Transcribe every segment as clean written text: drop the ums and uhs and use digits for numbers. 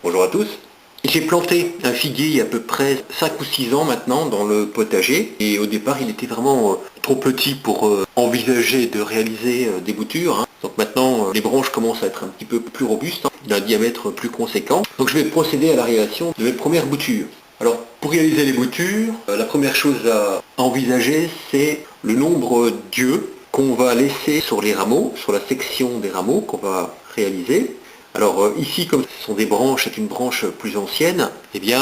Bonjour à tous. J'ai planté un figuier il y a à peu près 5 ou 6 ans maintenant dans le potager et au départ il était vraiment trop petit pour envisager de réaliser des boutures. Donc maintenant les branches commencent à être un petit peu plus robustes, d'un diamètre plus conséquent. Donc je vais procéder à la réalisation de mes premières boutures. Alors pour réaliser les boutures, la première chose à envisager c'est le nombre d'yeux qu'on va laisser sur les rameaux, sur la section des rameaux qu'on va réaliser. Alors ici, comme ce sont des branches, c'est une branche plus ancienne, eh bien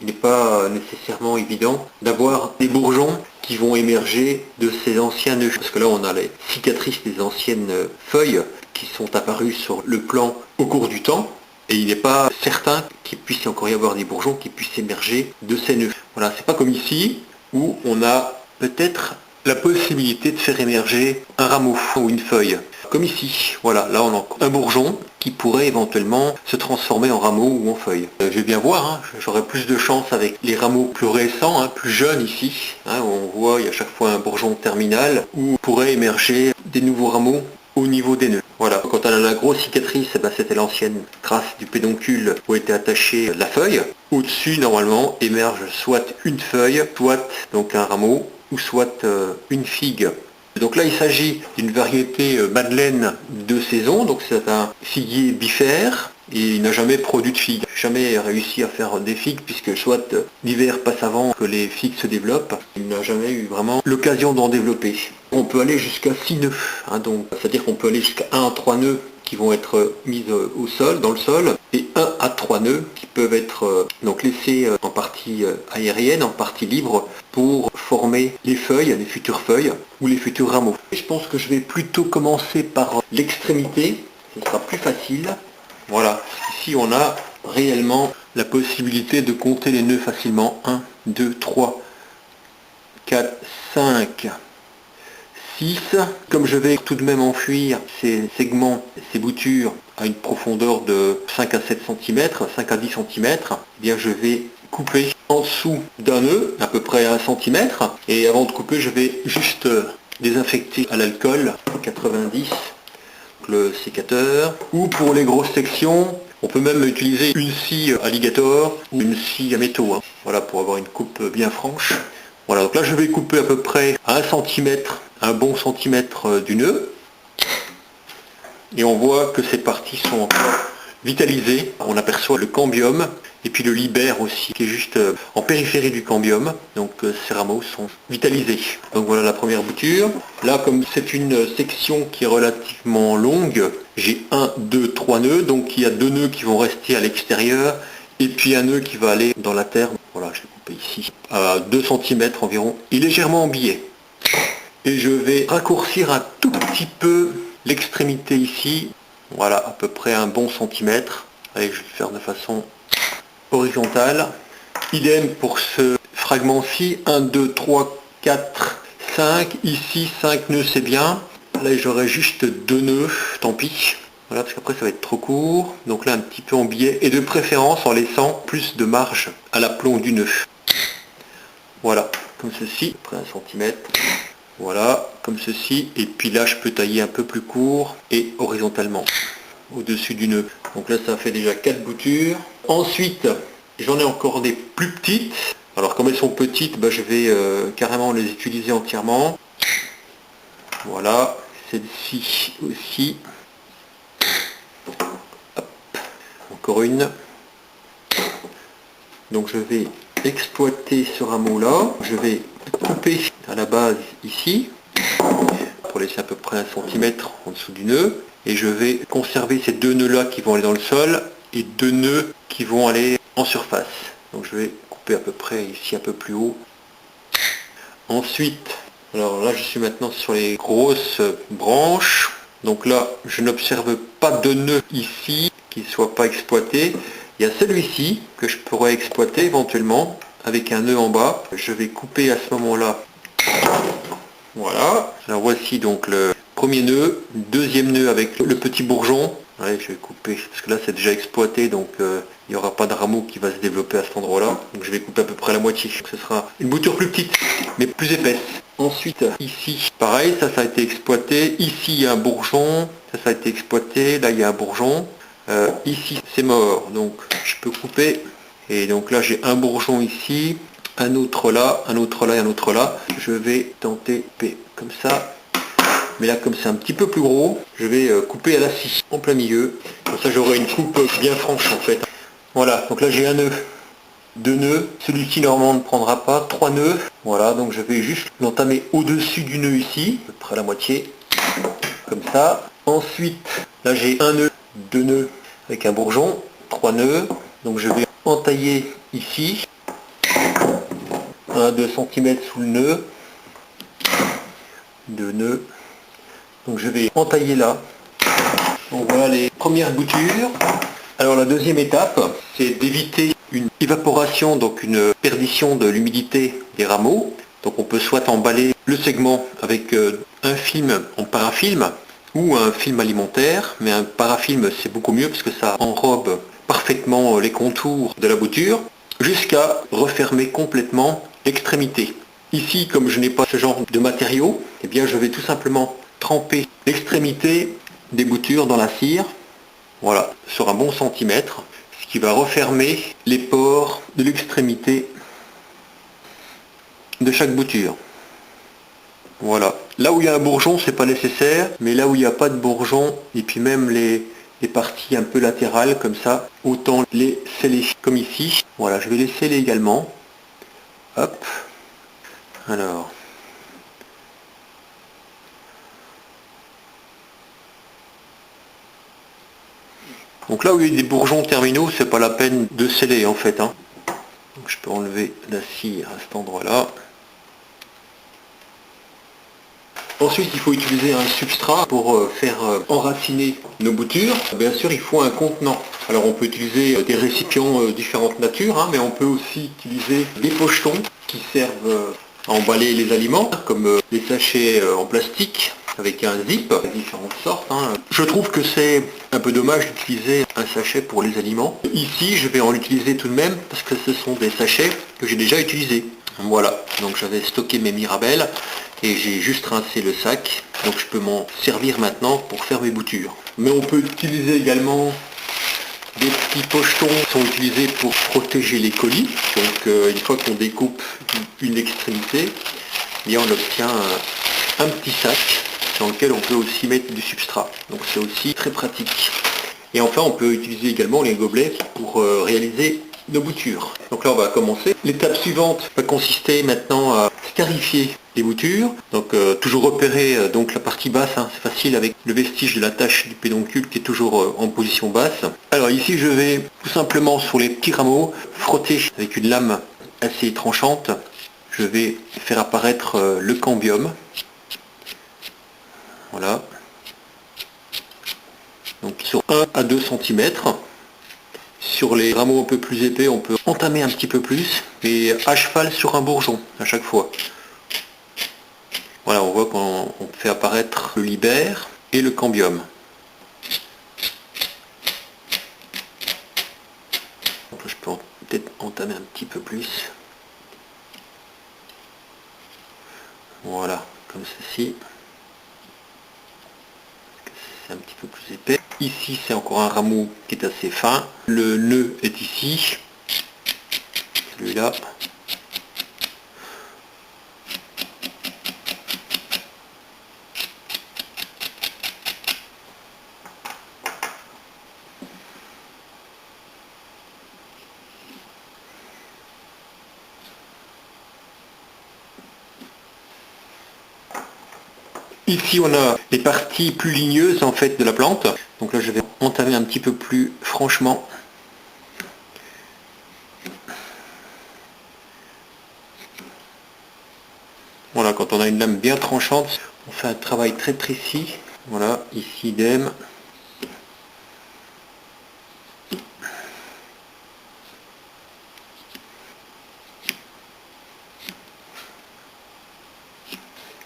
il n'est pas nécessairement évident d'avoir des bourgeons qui vont émerger de ces anciens nœuds. Parce que là on a les cicatrices des anciennes feuilles qui sont apparues sur le plan au cours du temps. Et il n'est pas certain qu'il puisse encore y avoir des bourgeons qui puissent émerger de ces nœuds. Voilà, c'est pas comme ici où on a peut-être la possibilité de faire émerger un rameau ou une feuille. Comme ici, voilà, là on a un bourgeon qui pourrait éventuellement se transformer en rameau ou en feuille. Je vais bien voir, j'aurai plus de chance avec les rameaux plus récents, plus jeunes ici, où on voit il y a chaque fois un bourgeon terminal où pourrait émerger des nouveaux rameaux au niveau des nœuds. Voilà, quand on a la grosse cicatrice, c'était l'ancienne trace du pédoncule où était attachée la feuille. Au-dessus, normalement, émerge soit une feuille, soit donc un rameau, ou soit une figue. Donc là, il s'agit d'une variété Madeleine de saison, donc c'est un figuier bifère, et il n'a jamais produit de figues, jamais réussi à faire des figues, puisque soit l'hiver passe avant que les figues se développent, il n'a jamais eu vraiment l'occasion d'en développer. On peut aller jusqu'à 6 nœuds, donc c'est-à-dire qu'on peut aller jusqu'à 1 à 3 nœuds qui vont être mis au sol, dans le sol, et 1 à 3 nœuds qui peuvent être donc laissés en partie aérienne, en partie libre, pour former les feuilles, les futures feuilles, ou les futurs rameaux. Et je pense que je vais plutôt commencer par l'extrémité, ce sera plus facile. Voilà, ici on a réellement la possibilité de compter les nœuds facilement. 1, 2, 3, 4, 5, 6. Comme je vais tout de même enfuir ces segments, ces boutures à une profondeur de 5 à 7 cm, 5 à 10 cm, eh bien je vais couper en dessous d'un nœud, à peu près 1 cm, et avant de couper je vais juste désinfecter à l'alcool 90, le sécateur, ou pour les grosses sections, on peut même utiliser une scie alligator ou une scie à métaux, voilà, pour avoir une coupe bien franche. Voilà, donc là je vais couper à peu près à 1 cm, un bon centimètre du nœud, et on voit que ces parties sont encore vitalisées. On aperçoit le cambium et puis le libère aussi qui est juste en périphérie du cambium, donc ces rameaux sont vitalisés. Donc voilà la première bouture. Là, comme c'est une section qui est relativement longue, j'ai 1, 2, 3 nœuds, donc il y a 2 nœuds qui vont rester à l'extérieur et puis un nœud qui va aller dans la terre. Voilà, je vais couper ici à 2 cm environ, et légèrement en biais. Et je vais raccourcir un tout petit peu l'extrémité ici, voilà, à peu près un bon centimètre. Allez, je vais le faire de façon horizontale. Idem pour ce fragment-ci, 1, 2, 3, 4, 5, ici 5 nœuds c'est bien. Là j'aurai juste 2 nœuds, tant pis. Voilà, parce qu'après ça va être trop court. Donc là un petit peu en biais, et de préférence en laissant plus de marge à l'aplomb du nœud. Voilà, comme ceci, à peu près 1 cm. Voilà, comme ceci, et puis là je peux tailler un peu plus court et horizontalement au-dessus du nœud. Donc là ça fait déjà 4 boutures. Ensuite, j'en ai encore des plus petites. Alors comme elles sont petites, je vais carrément les utiliser entièrement. Voilà, celle-ci aussi. Hop. Encore une. Donc je vais exploiter ce rameau-là. Je vais couper à la base ici, pour laisser à peu près 1 cm en dessous du nœud. Et je vais conserver ces 2 nœuds-là qui vont aller dans le sol, et 2 nœuds qui vont aller en surface. Donc je vais couper à peu près ici un peu plus haut. Ensuite, alors là je suis maintenant sur les grosses branches. Donc là je n'observe pas de nœud ici qui ne soit pas exploité. Il y a celui-ci que je pourrais exploiter éventuellement avec un nœud en bas. Je vais couper à ce moment-là. Voilà. Alors voici donc le premier nœud, deuxième nœud avec le petit bourgeon. Allez, je vais couper parce que là c'est déjà exploité, donc il n'y aura pas de rameau qui va se développer à cet endroit-là. Donc je vais couper à peu près la moitié. Donc, ce sera une bouture plus petite, mais plus épaisse. Ensuite, ici, pareil, ça a été exploité. Ici, il y a un bourgeon. Ça a été exploité. Là, il y a un bourgeon. Ici c'est mort, donc je peux couper. Et donc là j'ai un bourgeon ici, un autre là, un autre là et un autre là. Je vais tenter comme ça. Mais là comme c'est un petit peu plus gros, je vais couper à la scie en plein milieu. Comme ça j'aurai une coupe bien franche en fait. Voilà, donc là j'ai un nœud, deux nœuds. Celui-ci normalement ne prendra pas, trois nœuds. Voilà, donc je vais juste l'entamer au-dessus du nœud ici, à peu près la moitié. Comme ça. Ensuite, là j'ai un nœud, deux nœuds avec un bourgeon, trois nœuds. Donc je vais entailler ici, 1-2 cm sous le nœud, deux nœuds. Donc je vais entailler là. Donc voilà les premières boutures. Alors la deuxième étape, c'est d'éviter une évaporation, donc une perdition de l'humidité des rameaux. Donc on peut soit emballer le segment avec un film en parafilm ou un film alimentaire, mais un parafilm c'est beaucoup mieux parce que ça enrobe parfaitement les contours de la bouture jusqu'à refermer complètement l'extrémité. Ici, comme je n'ai pas ce genre de matériau, eh bien je vais tout simplement tremper l'extrémité des boutures dans la cire, voilà, sur un bon centimètre, ce qui va refermer les pores de l'extrémité de chaque bouture. Voilà. Là où il y a un bourgeon, c'est pas nécessaire, mais là où il n'y a pas de bourgeon, et puis même les parties un peu latérales comme ça, autant les sceller comme ici. Voilà, je vais les sceller également. Hop. Alors. Donc là où il y a des bourgeons terminaux, c'est pas la peine de sceller en fait, hein. Donc je peux enlever la cire à cet endroit-là. Ensuite, il faut utiliser un substrat pour faire enraciner nos boutures. Bien sûr, il faut un contenant. Alors on peut utiliser des récipients différentes natures, hein, mais on peut aussi utiliser des pochetons qui servent à emballer les aliments, comme les sachets en plastique avec un zip, différentes sortes, hein. Je trouve que c'est un peu dommage d'utiliser un sachet pour les aliments. Ici, je vais en utiliser tout de même parce que ce sont des sachets que j'ai déjà utilisés. Voilà, donc j'avais stocké mes mirabelles et j'ai juste rincé le sac. Donc je peux m'en servir maintenant pour faire mes boutures. Mais on peut utiliser également des petits pochetons qui sont utilisés pour protéger les colis. Donc une fois qu'on découpe une extrémité, eh bien, on obtient un petit sac dans lequel on peut aussi mettre du substrat. Donc c'est aussi très pratique. Et enfin on peut utiliser également les gobelets pour réaliser nos boutures. Donc là on va commencer. L'étape suivante va consister maintenant à scarifier les boutures. Donc toujours repérer donc la partie basse, hein, c'est facile avec le vestige de la tache du pédoncule qui est toujours en position basse. Alors ici je vais tout simplement sur les petits rameaux frotter avec une lame assez tranchante. Je vais faire apparaître le cambium. Voilà. Donc sur 1 à 2 cm. Sur les rameaux un peu plus épais, on peut entamer un petit peu plus, et à cheval sur un bourgeon à chaque fois. Voilà, on voit qu'on fait apparaître le libère et le cambium. Donc là, je peux peut-être entamer un petit peu plus. Voilà, comme ceci. C'est un petit peu plus épais. Ici, c'est encore un rameau qui est assez fin. Le nœud est ici. Celui-là. Ici on a les parties plus ligneuses en fait de la plante. Donc là je vais entamer un petit peu plus franchement. Voilà, quand on a une lame bien tranchante, on fait un travail très précis. Voilà, ici idem.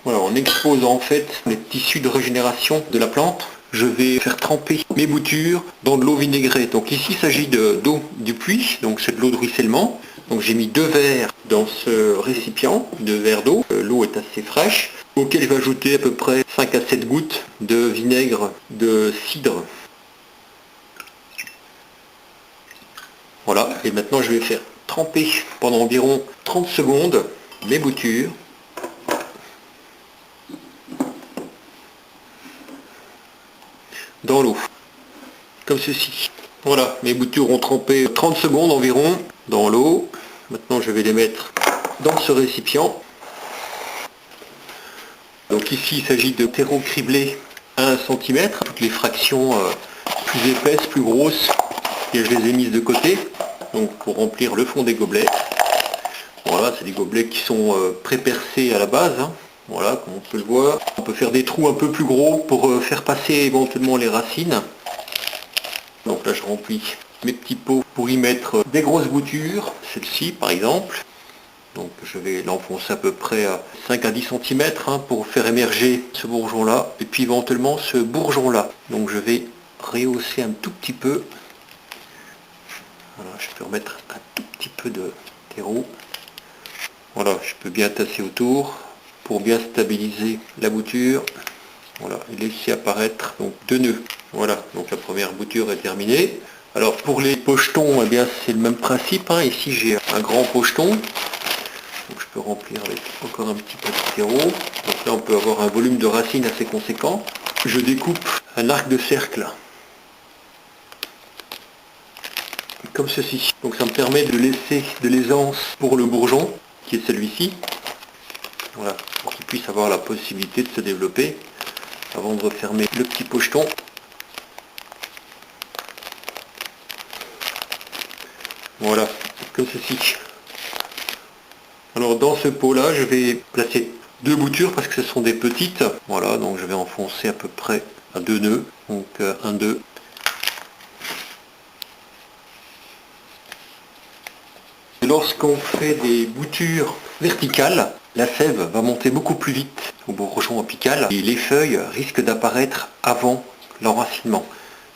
Voilà, on expose en fait les tissus de régénération de la plante. Je vais faire tremper mes boutures dans de l'eau vinaigrée. Donc ici il s'agit d'eau du puits, donc c'est de l'eau de ruissellement. Donc j'ai mis 2 verres dans ce récipient, 2 verres d'eau. L'eau est assez fraîche, auquel je vais ajouter à peu près 5 à 7 gouttes de vinaigre de cidre. Voilà, et maintenant je vais faire tremper pendant environ 30 secondes mes boutures. Dans l'eau, comme ceci. Voilà, mes boutures ont trempé 30 secondes environ dans l'eau. Maintenant je vais les mettre dans ce récipient. Donc ici il s'agit de terreau criblé à 1 cm, toutes les fractions plus épaisses, plus grosses, et je les ai mises de côté, donc pour remplir le fond des gobelets. Voilà, c'est des gobelets qui sont pré-percés à la base, hein. Voilà, comme on peut le voir. On peut faire des trous un peu plus gros pour faire passer éventuellement les racines. Donc là je remplis mes petits pots pour y mettre des grosses boutures, celle-ci par exemple. Donc je vais l'enfoncer à peu près à 5 à 10 cm pour faire émerger ce bourgeon-là, et puis éventuellement ce bourgeon-là. Donc je vais rehausser un tout petit peu. Voilà, je peux remettre un tout petit peu de terreau. Voilà, je peux bien tasser autour pour bien stabiliser la bouture. Voilà, et laisser apparaître donc 2 nœuds. Voilà, donc la première bouture est terminée. Alors pour les pochetons, eh bien c'est le même principe, hein. Ici j'ai un grand pocheton. Donc je peux remplir avec encore un petit peu de terreau. Donc là on peut avoir un volume de racines assez conséquent. Je découpe un arc de cercle. Comme ceci. Donc ça me permet de laisser de l'aisance pour le bourgeon, qui est celui-ci. Voilà, pour qu'il puisse avoir la possibilité de se développer avant de refermer le petit pocheton. Voilà, comme ceci. Alors dans ce pot-là, je vais placer 2 boutures parce que ce sont des petites. Voilà, donc je vais enfoncer à peu près à 2 nœuds. Donc 1, 2. Lorsqu'on fait des boutures verticales, la sève va monter beaucoup plus vite au bourgeon apical et les feuilles risquent d'apparaître avant l'enracinement.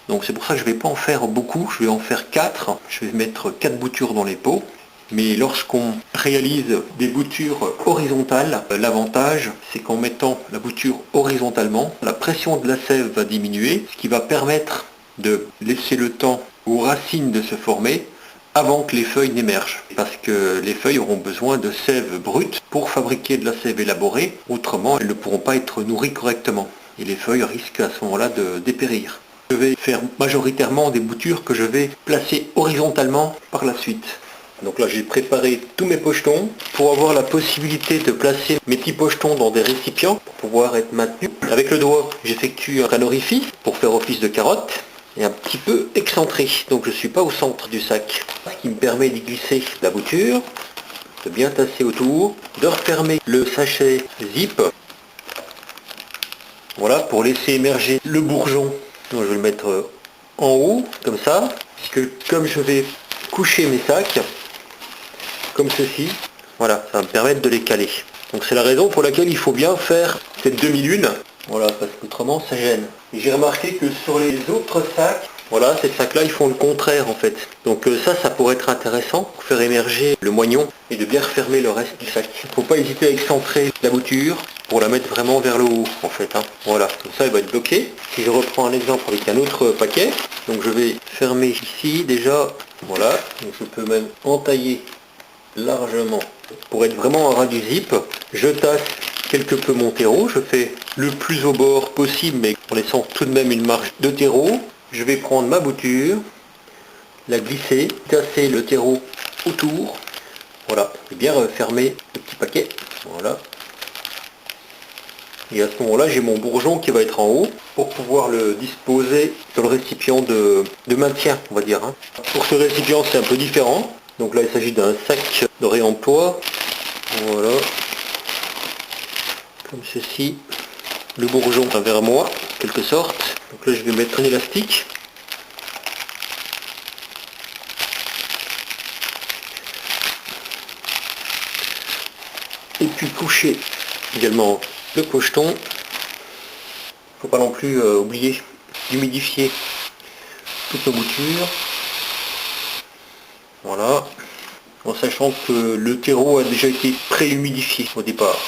Donc c'est pour ça que je ne vais pas en faire beaucoup, je vais en faire 4. Je vais mettre 4 boutures dans les pots. Mais lorsqu'on réalise des boutures horizontales, l'avantage c'est qu'en mettant la bouture horizontalement, la pression de la sève va diminuer, ce qui va permettre de laisser le temps aux racines de se former avant que les feuilles n'émergent. Parce que les feuilles auront besoin de sève brute pour fabriquer de la sève élaborée, autrement elles ne pourront pas être nourries correctement. Et les feuilles risquent à ce moment-là de dépérir. Je vais faire majoritairement des boutures que je vais placer horizontalement par la suite. Donc là j'ai préparé tous mes pochetons pour avoir la possibilité de placer mes petits pochetons dans des récipients pour pouvoir être maintenus. Avec le doigt j'effectue un orifice pour faire office de carotte et un petit peu excentré, donc je ne suis pas au centre du sac. Ce qui me permet d'y glisser la bouture, de bien tasser autour, de refermer le sachet zip. Voilà, pour laisser émerger le bourgeon. Donc je vais le mettre en haut, comme ça, puisque comme je vais coucher mes sacs, comme ceci, voilà, ça va me permettre de les caler. Donc c'est la raison pour laquelle il faut bien faire cette demi-lune, voilà, parce qu'autrement ça gêne. Et j'ai remarqué que sur les autres sacs, voilà, ces sacs-là, ils font le contraire en fait. Donc ça pourrait être intéressant pour faire émerger le moignon et de bien refermer le reste du sac. Il ne faut pas hésiter à excentrer la bouture pour la mettre vraiment vers le haut en fait, hein. Voilà, comme ça il va être bloqué. Si je reprends un exemple avec un autre paquet, donc je vais fermer ici déjà, voilà, donc je peux même entailler largement pour être vraiment en ras du zip. Je tasse quelque peu mon terreau, je fais le plus au bord possible mais en laissant tout de même une marge de terreau. Je vais prendre ma bouture, la glisser, tasser le terreau autour, voilà, et bien refermer le petit paquet, voilà. Et à ce moment-là, j'ai mon bourgeon qui va être en haut pour pouvoir le disposer sur le récipient de maintien, on va dire, hein. Pour ce récipient, c'est un peu différent. Donc là, il s'agit d'un sac de réemploi. Voilà. Comme ceci. Le bourgeon va vers moi, en quelque sorte. Donc là, je vais mettre un élastique. Et puis coucher également le pocheton. Il ne faut pas non plus oublier d'humidifier toutes nos boutures. Voilà. En sachant que le terreau a déjà été pré-humidifié au départ.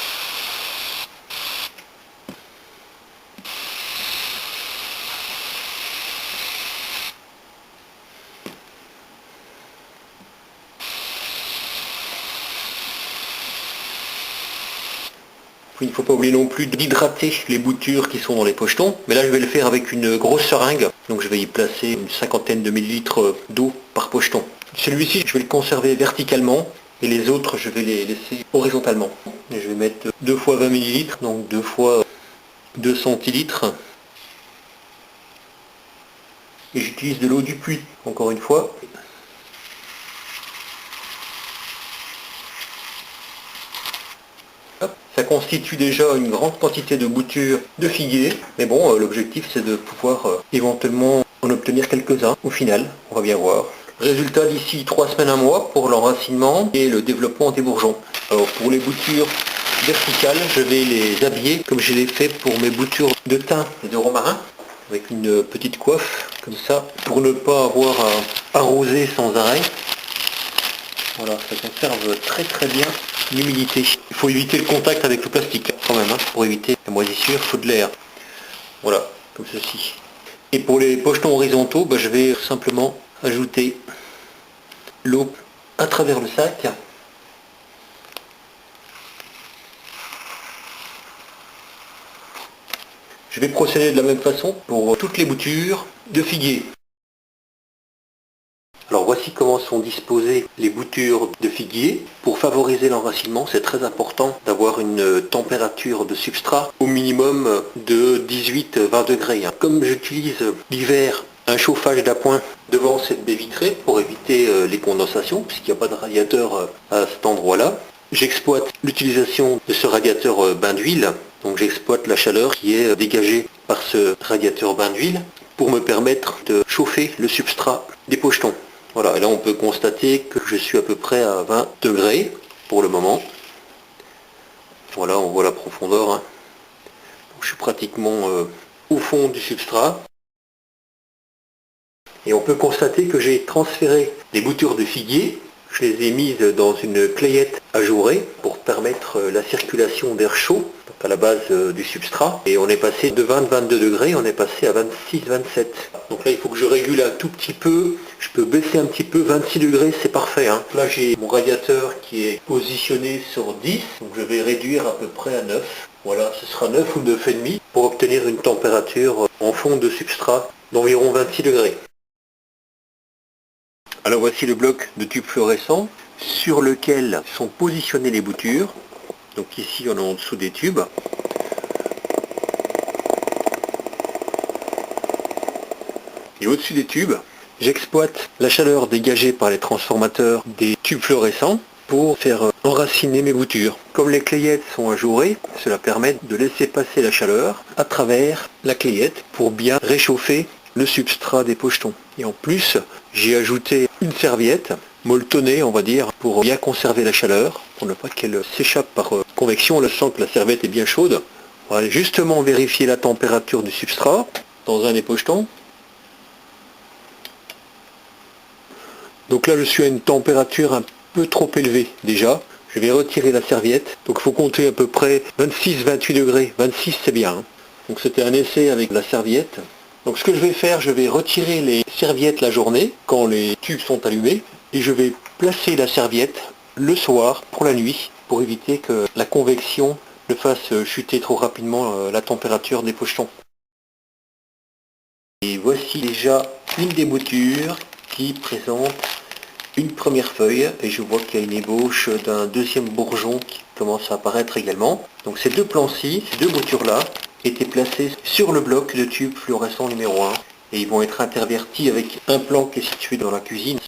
Il ne faut pas oublier non plus d'hydrater les boutures qui sont dans les pochetons. Mais là, je vais le faire avec une grosse seringue. Donc je vais y placer une cinquantaine de millilitres d'eau par pocheton. Celui-ci, je vais le conserver verticalement. Et les autres, je vais les laisser horizontalement. Et je vais mettre 2 fois 20 millilitres, donc 2 fois 2 centilitres. Et j'utilise de l'eau du puits, encore une fois. Hop. Ça constitue déjà une grande quantité de boutures de figuier. Mais bon, l'objectif c'est de pouvoir éventuellement en obtenir quelques-uns au final. On va bien voir. Résultat d'ici 3 semaines, 1 mois pour l'enracinement et le développement des bourgeons. Alors pour les boutures verticales, je vais les habiller comme je l'ai fait pour mes boutures de thym et de romarin, avec une petite coiffe comme ça, pour ne pas avoir à arroser sans arrêt. Voilà, ça conserve très très bien l'humidité. Il faut éviter le contact avec le plastique quand même, hein, pour éviter la moisissure, il faut de l'air. Voilà, comme ceci. Et pour les pochetons horizontaux, je vais simplement ajouter l'eau à travers le sac. Je vais procéder de la même façon pour toutes les boutures de figuier. Alors voici comment sont disposées les boutures de figuier. Pour favoriser l'enracinement, c'est très important d'avoir une température de substrat au minimum de 18-20 degrés. Comme j'utilise l'hiver un chauffage d'appoint devant cette baie vitrée pour éviter les condensations, puisqu'il n'y a pas de radiateur à cet endroit-là, j'exploite l'utilisation de ce radiateur bain d'huile. Donc j'exploite la chaleur qui est dégagée par ce radiateur bain d'huile pour me permettre de chauffer le substrat des pochetons. Voilà, et là on peut constater que je suis à peu près à 20 degrés pour le moment. Voilà, on voit la profondeur. Donc, je suis pratiquement au fond du substrat. Et on peut constater que j'ai transféré les boutures de figuier. Je les ai mises dans une clayette ajourée pour permettre la circulation d'air chaud à la base du substrat. Et on est passé de 20-22 degrés, on est passé à 26-27. Donc là, il faut que je régule un tout petit peu. Je peux baisser un petit peu, 26 degrés, c'est parfait. Là, j'ai mon radiateur qui est positionné sur 10. Donc je vais réduire à peu près à 9. Voilà, ce sera 9 ou 9,5 pour obtenir une température en fond de substrat d'environ 26 degrés. Alors voici le bloc de tube fluorescent sur lequel sont positionnées les boutures. Donc ici on est en dessous des tubes. Et au-dessus des tubes, j'exploite la chaleur dégagée par les transformateurs des tubes fluorescents pour faire enraciner mes boutures. Comme les clayettes sont ajourées, cela permet de laisser passer la chaleur à travers la clayette pour bien réchauffer le substrat des pochetons. Et en plus, j'ai ajouté une serviette molletonnée, on va dire, pour bien conserver la chaleur, pour ne pas qu'elle s'échappe par convection. On sent que la serviette est bien chaude. On va justement vérifier la température du substrat dans un des pochetons. Donc là, je suis à une température un peu trop élevée déjà. Je vais retirer la serviette. Donc il faut compter à peu près 26-28 degrés. 26 c'est bien. Donc c'était un essai avec la serviette. Donc ce que je vais faire, je vais retirer les serviettes la journée, quand les tubes sont allumés, et je vais placer la serviette le soir pour la nuit, pour éviter que la convection ne fasse chuter trop rapidement la température des pochetons. Et voici déjà une des boutures qui présente une première feuille, et je vois qu'il y a une ébauche d'un deuxième bourgeon qui commence à apparaître également. Donc ces deux plans-ci, ces deux boutures-là, étaient placés sur le bloc de tube fluorescent numéro 1 et ils vont être intervertis avec un plan qui est situé dans la cuisine.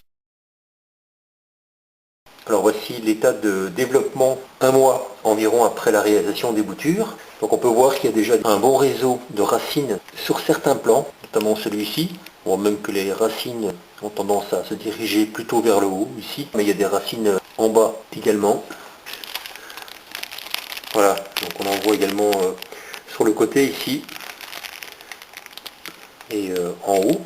Alors voici l'état de développement 1 mois environ après la réalisation des boutures. Donc on peut voir qu'il y a déjà un bon réseau de racines sur certains plans, notamment celui-ci. On voit même que les racines ont tendance à se diriger plutôt vers le haut ici, mais il y a des racines en bas également. Voilà, donc on en voit également sur le côté ici et en haut.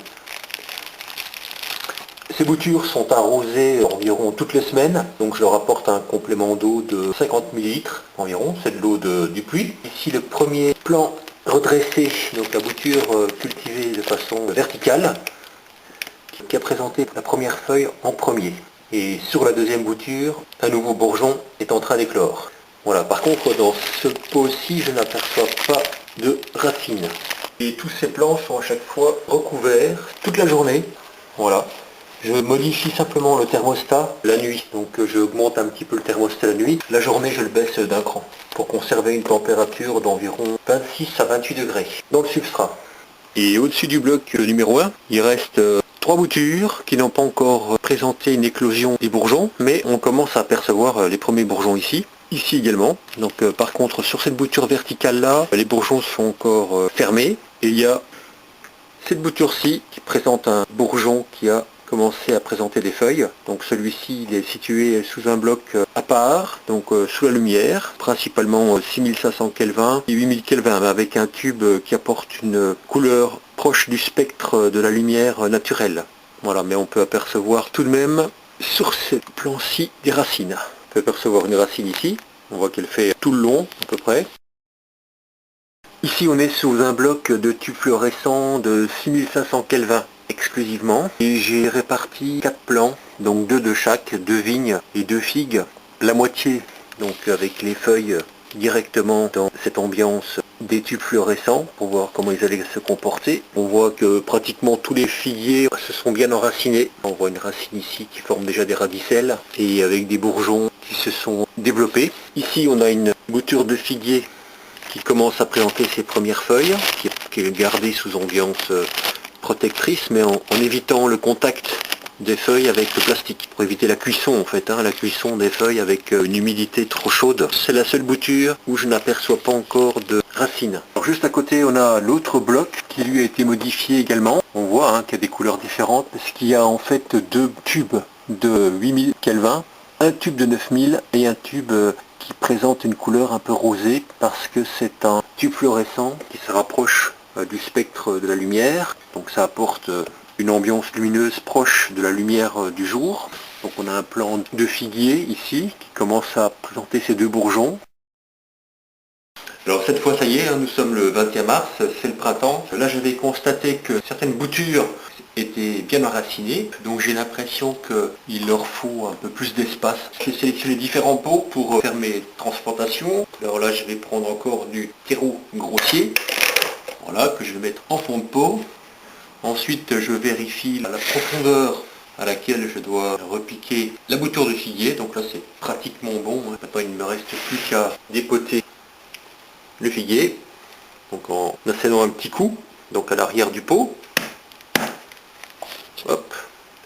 Ces boutures sont arrosées environ toutes les semaines, donc je leur apporte un complément d'eau de 50 ml environ, c'est de l'eau du puits. Ici le premier plan redressé, donc la bouture cultivée de façon verticale, qui a présenté la première feuille en premier. Et sur la deuxième bouture, un nouveau bourgeon est en train d'éclore. Voilà, par contre dans ce pot-ci, je n'aperçois pas de racines. Et tous ces plants sont à chaque fois recouverts toute la journée. Voilà. Je modifie simplement le thermostat la nuit. Donc je augmente un petit peu le thermostat la nuit. La journée, je le baisse d'un cran pour conserver une température d'environ 26 à 28 degrés dans le substrat. Et au-dessus du bloc numéro 1, il reste 3 boutures qui n'ont pas encore présenté une éclosion des bourgeons, mais on commence à apercevoir les premiers bourgeons ici. Ici également. Donc par contre, sur cette bouture verticale là, les bourgeons sont encore fermés. Et il y a cette bouture-ci qui présente un bourgeon qui a commencé à présenter des feuilles. Donc celui-ci il est situé sous un bloc à part, donc sous la lumière, principalement 6500 Kelvin et 8000 Kelvin, avec un tube qui apporte une couleur proche du spectre de la lumière naturelle. Voilà, mais on peut apercevoir tout de même sur ce plan-ci des racines. On peut apercevoir une racine ici, on voit qu'elle fait tout le long à peu près. Ici on est sous un bloc de tubes fluorescents de 6500 Kelvin exclusivement. Et j'ai réparti 4 plants, donc 2 de chaque, 2 vignes et 2 figues. La moitié donc avec les feuilles directement dans cette ambiance des tubes fluorescents pour voir comment ils allaient se comporter. On voit que pratiquement tous les figuiers se sont bien enracinés. On voit une racine ici qui forme déjà des radicelles et avec des bourgeons qui se sont développés. Ici on a une bouture de figuier qui commence à présenter ses premières feuilles, qui est gardée sous ambiance protectrice, mais en évitant le contact des feuilles avec le plastique, pour éviter la cuisson en fait, la cuisson des feuilles avec une humidité trop chaude. C'est la seule bouture où je n'aperçois pas encore de racines. Alors juste à côté, on a l'autre bloc qui lui a été modifié également. On voit qu'il y a des couleurs différentes, parce qu'il y a en fait 2 tubes de 8000 Kelvin, un tube de 9000 et un tube qui présente une couleur un peu rosée parce que c'est un tube fluorescent qui se rapproche du spectre de la lumière. Donc ça apporte une ambiance lumineuse proche de la lumière du jour. Donc on a un plant de figuier ici qui commence à présenter ses 2 bourgeons. Alors cette fois ça y est, nous sommes le 21 mars, c'est le printemps. Là j'avais constaté que certaines boutures étaient bien enracinées, donc j'ai l'impression qu'il leur faut un peu plus d'espace. J'ai sélectionné différents pots pour faire mes transplantations. Alors là je vais prendre encore du terreau grossier, voilà, que je vais mettre en fond de pot. Ensuite je vérifie la profondeur à laquelle je dois repiquer la bouture de figuier. Donc là c'est pratiquement bon. Maintenant il ne me reste plus qu'à dépoter le figuier, donc en assénant un petit coup, donc à l'arrière du pot. Hop,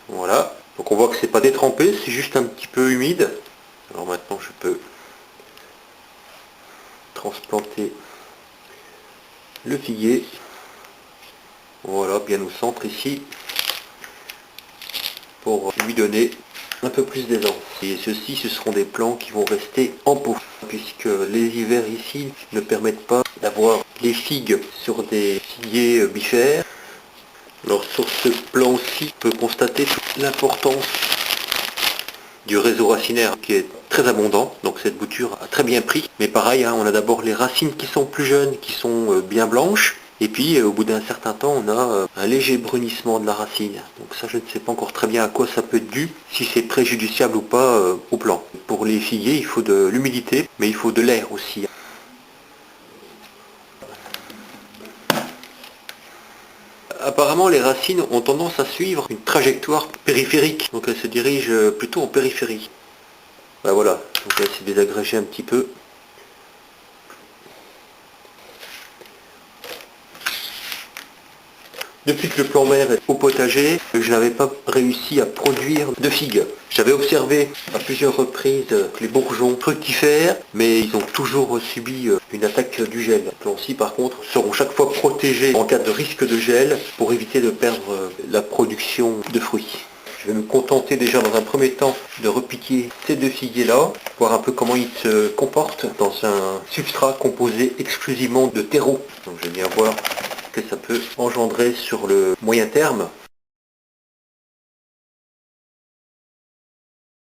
voilà. Donc on voit que c'est pas détrempé, c'est juste un petit peu humide. Alors maintenant je peux transplanter le figuier. Voilà, bien au centre ici, pour lui donner un peu plus d'aisance. Et ceux-ci, ce seront des plants qui vont rester en pot, puisque les hivers ici ne permettent pas d'avoir les figues sur des figuiers bifères. Alors sur ce plan-ci, on peut constater toute l'importance du réseau racinaire qui est très abondant, donc cette bouture a très bien pris. Mais pareil, on a d'abord les racines qui sont plus jeunes, qui sont bien blanches, et puis au bout d'un certain temps, on a un léger brunissement de la racine. Donc ça, je ne sais pas encore très bien à quoi ça peut être dû, si c'est préjudiciable ou pas au plant. Pour les figuiers, il faut de l'humidité, mais il faut de l'air aussi. Apparemment, les racines ont tendance à suivre une trajectoire périphérique, donc elles se dirigent plutôt en périphérie. Ben voilà, donc là c'est désagrégé un petit peu. Depuis que le plan mère est au potager, je n'avais pas réussi à produire de figues. J'avais observé à plusieurs reprises les bourgeons fructifères, mais ils ont toujours subi une attaque du gel. Les plants-ci par contre seront chaque fois protégés en cas de risque de gel pour éviter de perdre la production de fruits. Je vais me contenter déjà dans un premier temps de repiquer ces 2 figuiers là, voir un peu comment ils se comportent dans un substrat composé exclusivement de terreau. Donc je vais bien voir que ça peut engendrer sur le moyen terme.